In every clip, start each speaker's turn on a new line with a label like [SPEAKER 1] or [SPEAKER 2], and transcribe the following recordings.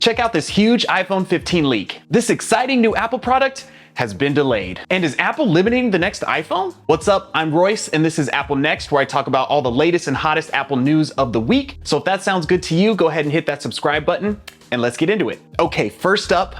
[SPEAKER 1] Check out this huge iPhone 15 leak. This exciting new Apple product has been delayed. And is Apple limiting the next iPhone? What's up? I'm Royce, and this is Apple Next, where I talk about all the latest and hottest Apple news of the week. So if that sounds good to you, go ahead and hit that subscribe button, and let's get into it. Okay, first up,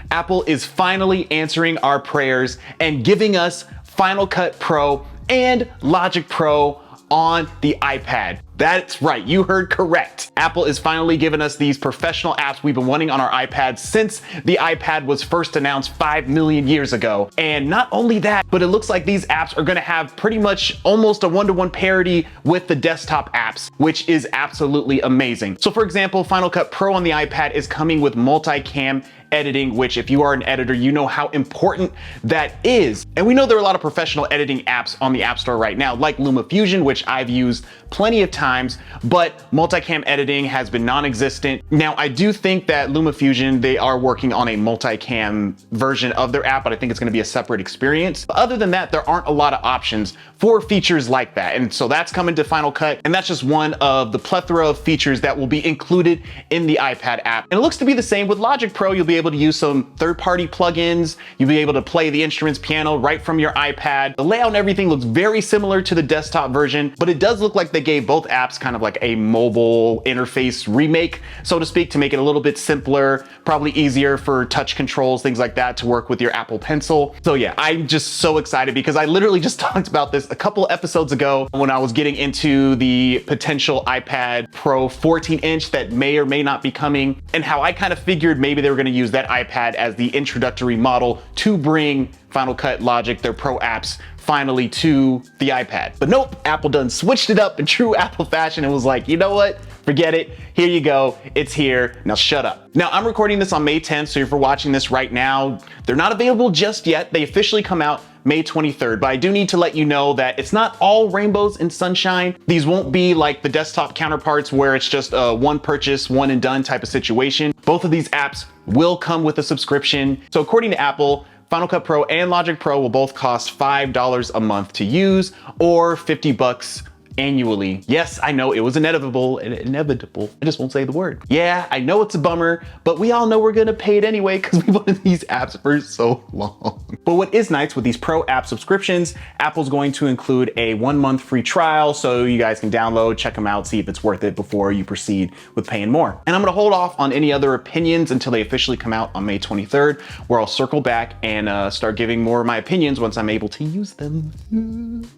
[SPEAKER 1] Apple is finally answering our prayers and giving us Final Cut Pro and Logic Pro on the iPad. That's right, you heard correct. Apple is finally giving us these professional apps we've been wanting on our iPad since the iPad was first announced 5 million years ago. And not only that, but it looks like these apps are gonna have pretty much almost a one-to-one parity with the desktop apps, which is absolutely amazing. So for example, Final Cut Pro on the iPad is coming with multicam editing, which if you are an editor, you know how important that is. And we know there are a lot of professional editing apps on the App Store right now, like LumaFusion, which I've used plenty of times, but multicam editing has been non-existent. Now, I do think that LumaFusion, they are working on a multicam version of their app, but I think it's gonna be a separate experience. But other than that, there aren't a lot of options for features like that. And so that's coming to Final Cut, and that's just one of the plethora of features that will be included in the iPad app. And it looks to be the same with Logic Pro. You'll be able to use some third-party plugins. You'll be able to play the instruments piano right from your iPad. The layout and everything looks very similar to the desktop version, but it does look like they gave both apps kind of like a mobile interface remake, so to speak, to make it a little bit simpler, probably easier for touch controls, things like that, to work with your Apple Pencil. So yeah, I'm just so excited because I literally just talked about this a couple episodes ago when I was getting into the potential iPad Pro 14-inch that may or may not be coming, and how I kind of figured maybe they were going to use that iPad as the introductory model to bring Final Cut, Logic, their Pro apps finally to the iPad. But nope, Apple done switched it up in true Apple fashion and was like, you know what? Forget it. Here you go. It's here. Now shut up. Now I'm recording this on May 10th, so if you're watching this right now, they're not available just yet. They officially come out May 23rd, but I do need to let you know that it's not all rainbows and sunshine. These won't be like the desktop counterparts where it's just a one purchase, one and done type of situation. Both of these apps will come with a subscription. So according to Apple, Final Cut Pro and Logic Pro will both cost $5 a month to use, or $50 annually. Yes, I know it was inevitable. I just won't say the word. Yeah, I know it's a bummer, but we all know we're gonna pay it anyway because we wanted these apps for so long. But what is nice with these Pro app subscriptions, Apple's going to include a 1-month free trial so you guys can download, check them out, see if it's worth it before you proceed with paying more. And I'm gonna hold off on any other opinions until they officially come out on May 23rd, where I'll circle back and start giving more of my opinions once I'm able to use them.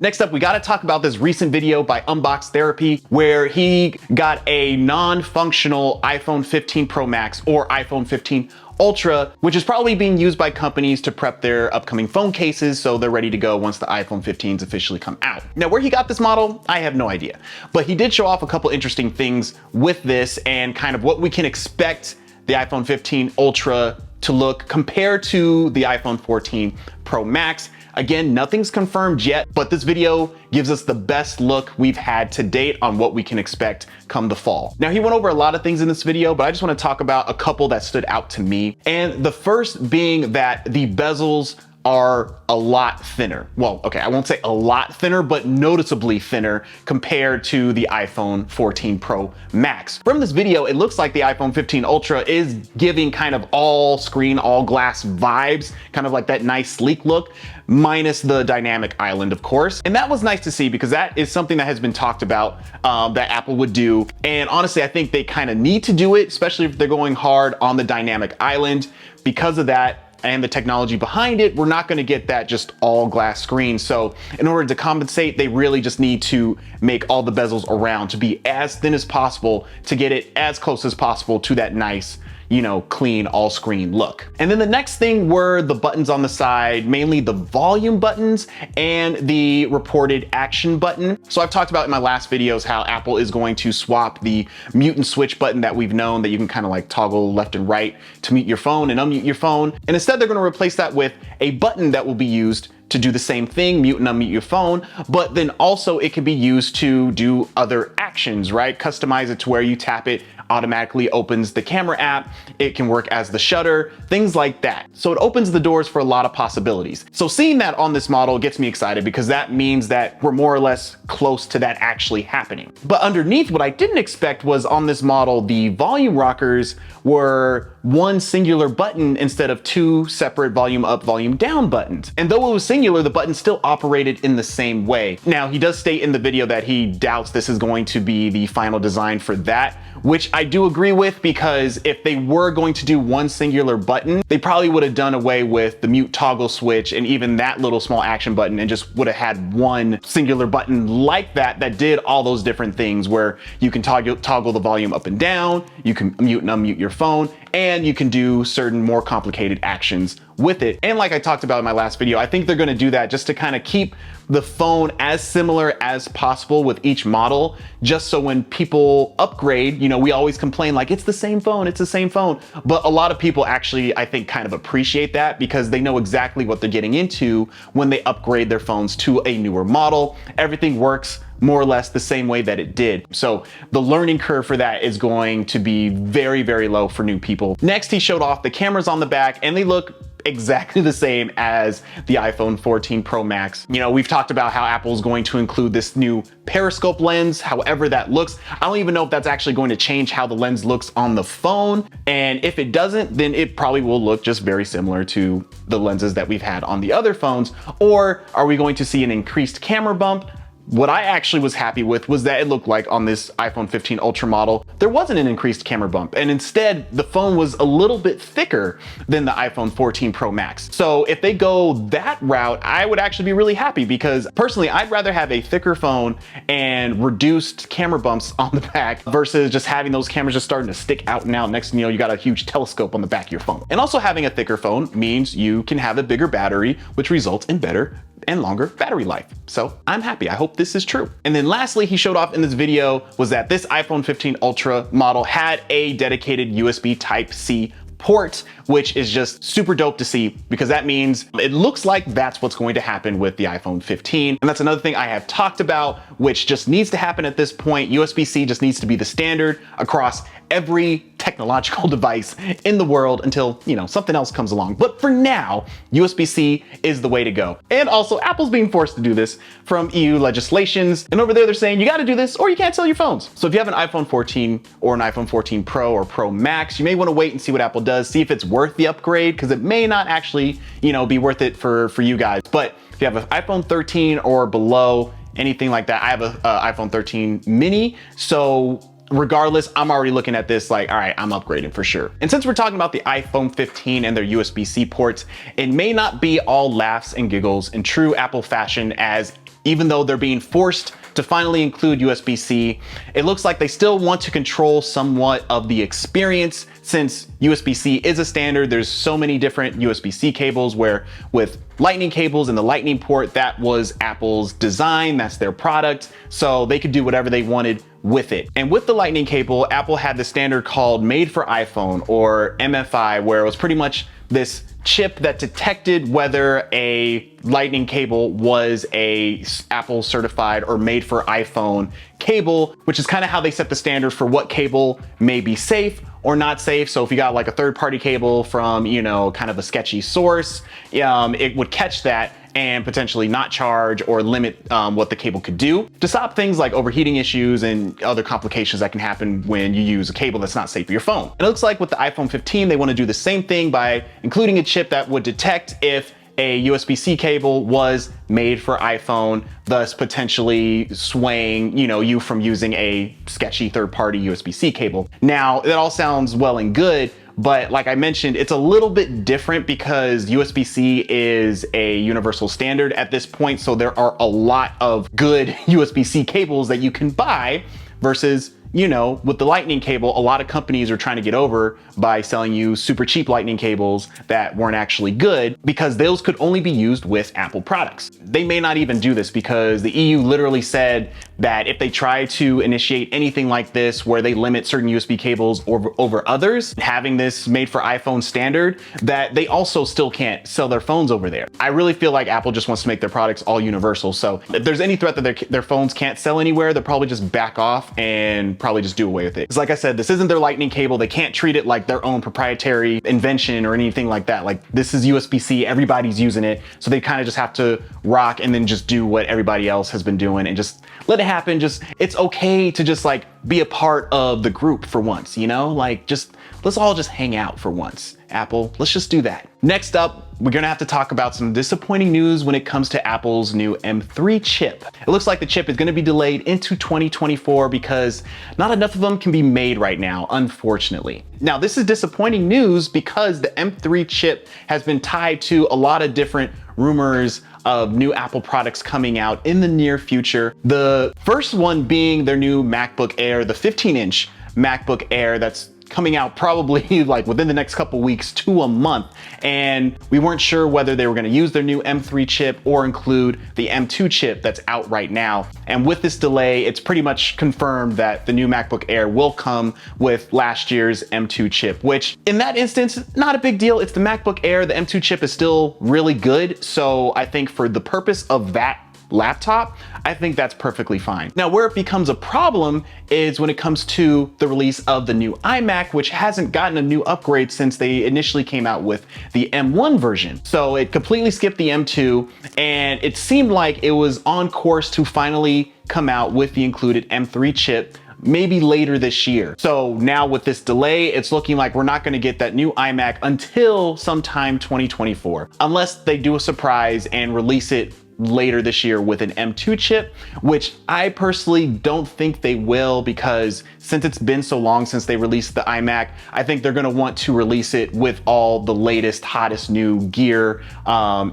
[SPEAKER 1] Next up, we gotta talk about this recent video by Unbox Therapy, where he got a non-functional iPhone 15 Pro Max or iPhone 15 Ultra, which is probably being used by companies to prep their upcoming phone cases so they're ready to go once the iPhone 15s officially come out. Now, where he got this model, I have no idea, but he did show off a couple interesting things with this and kind of what we can expect the iPhone 15 Ultra to look compared to the iPhone 14 Pro Max. Again, nothing's confirmed yet, but this video gives us the best look we've had to date on what we can expect come the fall. Now, he went over a lot of things in this video, but I just want to talk about a couple that stood out to me. And the first being that the bezels are a lot thinner. Well, okay, I won't say a lot thinner, but noticeably thinner compared to the iPhone 14 Pro Max. From this video, it looks like the iPhone 15 Ultra is giving kind of all screen, all glass vibes, kind of like that nice sleek look, minus the dynamic island, of course. And that was nice to see because that is something that has been talked about that Apple would do. And honestly, I think they kind of need to do it, especially if they're going hard on the dynamic island. Because of that, and the technology behind it, we're not gonna get that just all glass screen. So in order to compensate, they really just need to make all the bezels around to be as thin as possible to get it as close as possible to that nice, you know, clean all screen look. And then the next thing were the buttons on the side, mainly the volume buttons and the reported action button. So I've talked about in my last videos how Apple is going to swap the mute and switch button that we've known that you can kind of like toggle left and right to mute your phone and unmute your phone. And instead they're going to replace that with a button that will be used to do the same thing, mute and unmute your phone, but then also it can be used to do other actions, right? Customize it to where you tap it, automatically opens the camera app. It can work as the shutter, things like that. So it opens the doors for a lot of possibilities. So seeing that on this model gets me excited because that means that we're more or less close to that actually happening. But underneath, what I didn't expect was on this model, the volume rockers were one singular button instead of two separate volume up, volume down buttons. And though it was singular, the button still operated in the same way. Now, he does state in the video that he doubts this is going to be the final design for that, which I do agree with, because if they were going to do one singular button, they probably would have done away with the mute toggle switch and even that little small action button and just would have had one singular button like that that did all those different things where you can toggle the volume up and down, you can mute and unmute your phone, and you can do certain more complicated actions with it. And like I talked about in my last video, I think they're gonna do that just to kind of keep the phone as similar as possible with each model, just so when people upgrade, you know, we always complain like, it's the same phone, it's the same phone. But a lot of people actually, I think, kind of appreciate that because they know exactly what they're getting into when they upgrade their phones to a newer model. Everything works more or less the same way that it did. So the learning curve for that is going to be very, very low for new people. Next, he showed off the cameras on the back, and they look exactly the same as the iPhone 14 Pro Max. You know, we've talked about how Apple's going to include this new periscope lens, however that looks. I don't even know if that's actually going to change how the lens looks on the phone. And if it doesn't, then it probably will look just very similar to the lenses that we've had on the other phones. Or are we going to see an increased camera bump? What I actually was happy with was that it looked like on this iPhone 15 Ultra model, there wasn't an increased camera bump. And instead, the phone was a little bit thicker than the iPhone 14 Pro Max. So if they go that route, I would actually be really happy because personally, I'd rather have a thicker phone and reduced camera bumps on the back versus just having those cameras just starting to stick out and out. Next thing you know, you got a huge telescope on the back of your phone. And also having a thicker phone means you can have a bigger battery, which results in better and longer battery life. So I'm happy. I hope this is true. And then lastly, he showed off in this video was that this iPhone 15 Ultra model had a dedicated USB Type-C port, which is just super dope to see because that means it looks like that's what's going to happen with the iPhone 15. And that's another thing I have talked about, which just needs to happen at this point. USB-C just needs to be the standard across every technological device in the world until, you know, something else comes along. But for now, USB-C is the way to go. And also Apple's being forced to do this from EU legislations. And over there, they're saying you got to do this or you can't sell your phones. So if you have an iPhone 14 or an iPhone 14 Pro or Pro Max, you may want to wait and see what Apple does, see if it's worth the upgrade, because it may not actually, you know, be worth it for you guys. But if you have an iPhone 13 or below, anything like that, I have a iPhone 13 mini. So regardless, I'm already looking at this like, all right, I'm upgrading for sure. And since we're talking about the iPhone 15 and their USB-C ports, it may not be all laughs and giggles in true Apple fashion, as even though they're being forced to finally include USB-C, it looks like they still want to control somewhat of the experience. Since USB-C is a standard, there's so many different USB-C cables, where with Lightning cables and the Lightning port, that was Apple's design, that's their product, so they could do whatever they wanted with it. And with the Lightning cable, Apple had the standard called Made for iPhone, or MFI, where it was pretty much this chip that detected whether a Lightning cable was a Apple certified or made for iPhone cable, which is kind of how they set the standard for what cable may be safe or not safe. So if you got like a third-party cable from, you know, kind of a sketchy source, it would catch that and potentially not charge or limit what the cable could do to stop things like overheating issues and other complications that can happen when you use a cable that's not safe for your phone. And it looks like with the iPhone 15, they want to do the same thing by including a chip that would detect if a USB-C cable was made for iPhone, thus potentially swaying, you know, you from using a sketchy third-party USB-C cable. Now, that all sounds well and good, but like I mentioned, it's a little bit different because USB-C is a universal standard at this point. So there are a lot of good USB-C cables that you can buy versus you know, with the lightning cable, a lot of companies are trying to get over by selling you super cheap lightning cables that weren't actually good, because those could only be used with Apple products. They may not even do this because the EU literally said that if they try to initiate anything like this where they limit certain USB cables over others, having this made for iPhone standard, that they also still can't sell their phones over there. I really feel like Apple just wants to make their products all universal. So if there's any threat that their phones can't sell anywhere, they'll probably just back off and probably just do away with it. Because like I said, this isn't their lightning cable. They can't treat it like their own proprietary invention or anything like that. Like, this is USB-C, everybody's using it. So they kind of just have to rock and then just do what everybody else has been doing and just let it happen. Just, it's okay to just like be a part of the group for once, you know? Like, just, let's all just hang out for once. Apple, let's just do that. Next up, we're gonna have to talk about some disappointing news when it comes to Apple's new M3 chip. It looks like the chip is gonna be delayed into 2024 because not enough of them can be made right now, unfortunately. Now, this is disappointing news because the M3 chip has been tied to a lot of different rumors of new Apple products coming out in the near future. The first one being their new MacBook Air, the 15-inch MacBook Air that's coming out probably like within the next couple weeks to a month. And we weren't sure whether they were gonna use their new M3 chip or include the M2 chip that's out right now. And with this delay, it's pretty much confirmed that the new MacBook Air will come with last year's M2 chip, which in that instance, not a big deal. It's the MacBook Air. The M2 chip is still really good. So I think for the purpose of that laptop, I think that's perfectly fine. Now, where it becomes a problem is when it comes to the release of the new iMac, which hasn't gotten a new upgrade since they initially came out with the M1 version. So it completely skipped the M2, and it seemed like it was on course to finally come out with the included M3 chip maybe later this year. So now with this delay, it's looking like we're not gonna get that new iMac until sometime 2024, unless they do a surprise and release it later this year with an M2 chip, which I personally don't think they will, because since it's been so long since they released the iMac, I think they're gonna want to release it with all the latest, hottest new gear,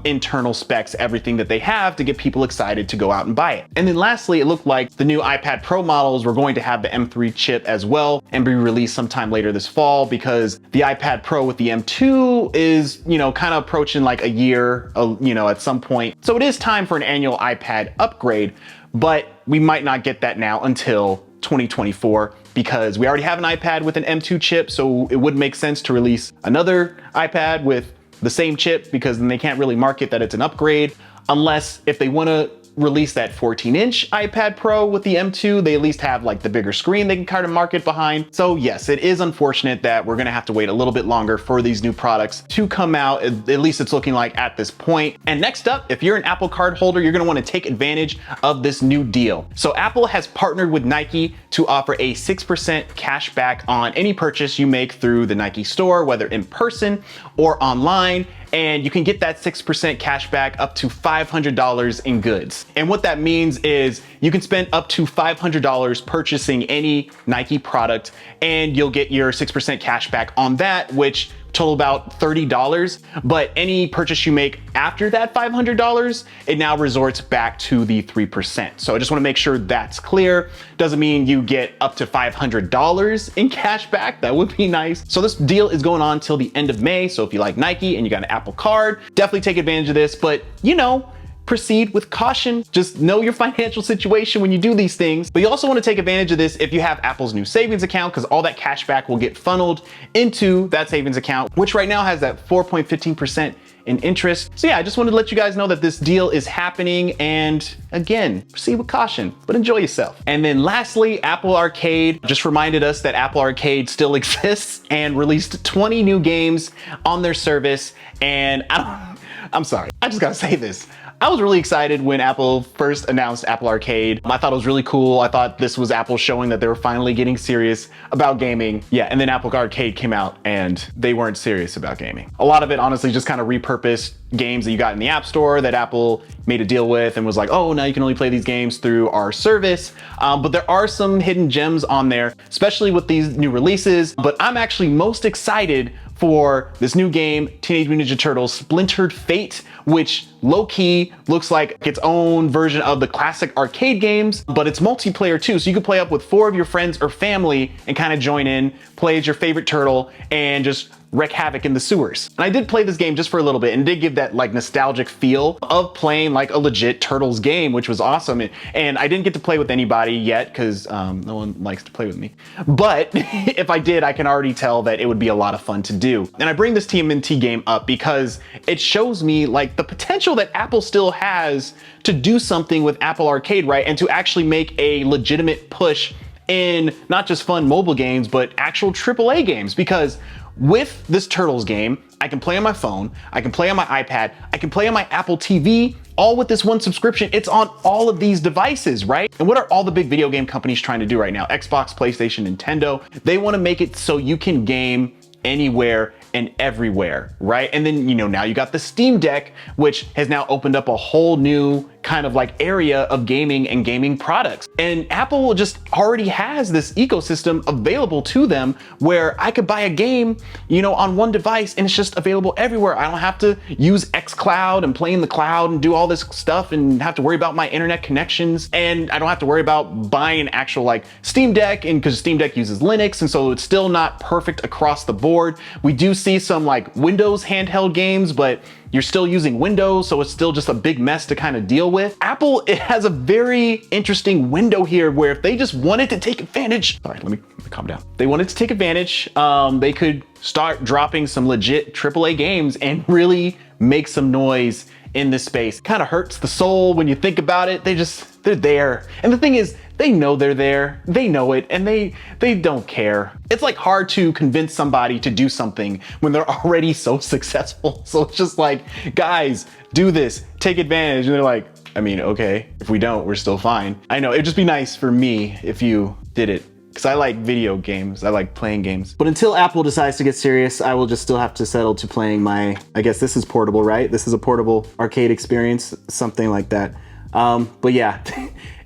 [SPEAKER 1] internal specs, everything that they have to get people excited to go out and buy it. And then lastly, it looked like the new iPad Pro models were going to have the M3 chip as well and be released sometime later this fall, because the iPad Pro with the M2 is, you know, kind of approaching like a year, you know, at some point. So it is time for an annual iPad upgrade, but we might not get that now until 2024, because we already have an iPad with an M2 chip, so it would make sense to release another iPad with the same chip, because then they can't really market that it's an upgrade, unless if they want to release that 14-inch iPad Pro with the M2, they at least have like the bigger screen they can kind of market behind. So yes, it is unfortunate that we're gonna have to wait a little bit longer for these new products to come out, at least it's looking like at this point. And next up, if you're an Apple Card holder, you're gonna want to take advantage of this new deal. So Apple has partnered with Nike to offer a 6% cash back on any purchase you make through the Nike store, whether in person or online. And you can get that 6% cash back up to $500 in goods. And what that means is you can spend up to $500 purchasing any Nike product, and you'll get your 6% cash back on that, which total about $30. But any purchase you make after that $500, it now resorts back to the 3%. So I just want to make sure that's clear. Doesn't mean you get up to $500 in cash back. That would be nice. So this deal is going on till the end of May. So if you like Nike and you got an Apple Card, definitely take advantage of this. But you know, proceed with caution. Just know your financial situation when you do these things. But you also want to take advantage of this if you have Apple's new savings account, because all that cash back will get funneled into that savings account, which right now has that 4.15% in interest. So yeah, I just wanted to let you guys know that this deal is happening, and again, proceed with caution, but enjoy yourself. And then lastly, Apple Arcade just reminded us that Apple Arcade still exists and released 20 new games on their service. And I'm sorry, I just gotta say this. I was really excited when Apple first announced Apple Arcade. I thought it was really cool. I thought this was Apple showing that they were finally getting serious about gaming. Yeah, and then Apple Arcade came out and they weren't serious about gaming. A lot of it honestly just kind of repurposed games that you got in the App Store that Apple made a deal with and was like, oh, now you can only play these games through our service. But there are some hidden gems on there, especially with these new releases. But I'm actually most excited for this new game, Teenage Mutant Ninja Turtles Splintered Fate, which low-key looks like its own version of the classic arcade games, but it's multiplayer too. So you can play up with 4 of your friends or family and kind of join in, play as your favorite turtle, and just wreak havoc in the sewers. And I did play this game just for a little bit and did give that like nostalgic feel of playing like a legit Turtles game, which was awesome. And I didn't get to play with anybody yet because no one likes to play with me. But if I did, I can already tell that it would be a lot of fun to do. And I bring this TMNT game up because it shows me like the potential that Apple still has to do something with Apple Arcade, right? And to actually make a legitimate push in not just fun mobile games, but actual AAA games. Because with this Turtles game, I can play on my phone, I can play on my iPad, I can play on my Apple TV, all with this one subscription. It's on all of these devices, right? And what are all the big video game companies trying to do right now? Xbox, PlayStation, Nintendo. They want to make it so you can game anywhere and everywhere, right? And then, you know, now you got the Steam Deck, which has now opened up a whole new kind of like area of gaming and gaming products. And Apple just already has this ecosystem available to them where I could buy a game, you know, on one device and it's just available everywhere. I don't have to use xCloud and play in the cloud and do all this stuff and have to worry about my internet connections. And I don't have to worry about buying an actual like Steam Deck, and because Steam Deck uses Linux, and so it's still not perfect across the board. We do see some like Windows handheld games, but you're still using Windows, so it's still just a big mess to kind of deal with. Apple, it has a very interesting window here where if they just wanted to take advantage, sorry, let me calm down. They wanted to take advantage, they could start dropping some legit AAA games and really make some noise in this space. Kind of hurts the soul when you think about it. They're there. And the thing is, they know they're there, they know it, and they don't care. It's like hard to convince somebody to do something when they're already so successful. So it's just like, guys, do this, take advantage. And they're like, I mean, okay, if we don't, we're still fine. I know, it'd just be nice for me if you did it, because I like video games, I like playing games. But until Apple decides to get serious, I will just still have to settle to playing my, I guess this is portable, right? This is a portable arcade experience, something like that. But yeah.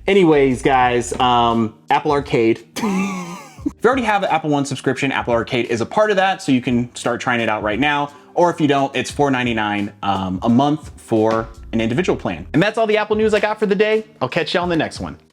[SPEAKER 1] Anyways, guys, Apple Arcade. If you already have an Apple One subscription, Apple Arcade is a part of that, so you can start trying it out right now. Or if you don't, it's $4.99 a month for an individual plan. And that's all the Apple news I got for the day. I'll catch you on the next one.